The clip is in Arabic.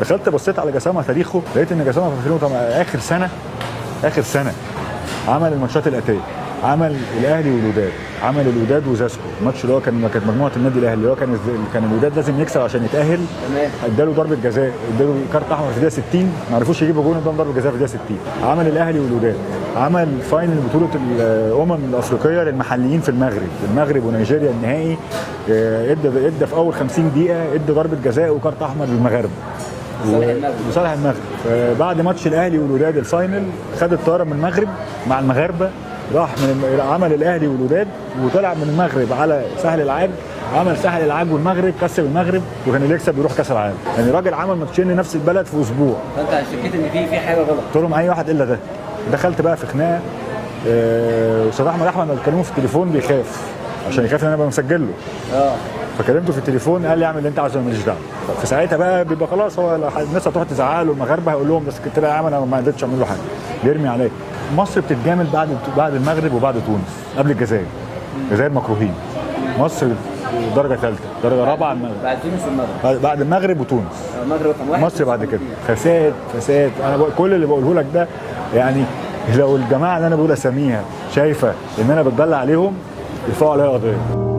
دخلت بصيت على جسامه تاريخه، لقيت ان جسامه في 2008 اخر سنه عمل الماتشات الاتيه، عمل الاهلي والوداد، عمل الوداد وزاسكو، الماتش اللي هو كانت مجموعه النادي الاهلي اللي هو كان الوداد لازم يكسب عشان يتاهل. تمام. اداله ضربه جزاء، اداله كارت احمر في الدقيقه 60، ما عرفوش يجيبوا جون قدام ضربه جزاء في الدقيقه 60. عمل الاهلي والوداد، عمل فاينل بطوله الامم الافريقيه للمحليين في المغرب ونيجيريا النهائي. ادى في اول 50 دقيقه ادى ضربه جزاء وكارت احمر للمغاربه لصالح المغرب. بعد ماتش الاهلي والوداد الفاينل خد الطياره من المغرب مع المغاربه، راح عمل الاهلي والوداد وطلع من المغرب على ساحل العاج، عمل ساحل العاج والمغرب، كسب المغرب وكان اللي يكسب يروح كاس العالم. يعني راجل عمل ماتشين لنفس البلد في اسبوع. فانت شكيت ان في حاجه غلط. قلت لهم اي واحد الا ده. دخلت بقى في خناقه. استاذ احمد لما بكلمه في التليفون بيخاف عشان يخاف ان انا ابقى مسجل له. فكلمته في التليفون قال لي اعمل اللي انت عايزه ماليش دعوه. في ساعتها بقى بيبقى خلاص، هو الناس هتروح تزعق له، المغاربه هيقول لهم بس كنت لا يا عم انا ما قدرتش اعمل له حاجه، بيرمي عليا. مصر بتتجامل بعد المغرب وبعد تونس قبل الجزائر. الجزائر مكروهين. مصر درجه ثالثه، درجه رابعه المغرب. بعد تونس والمغرب. بعد المغرب وتونس. المغرب رقم واحد. مصر بعد كده. فساد. انا كل اللي بقوله لك ده يعني لو الجماعه اللي انا بقول اساميها شايفه ان انا بتبلع عليهم يرفعوا عليا قضيه.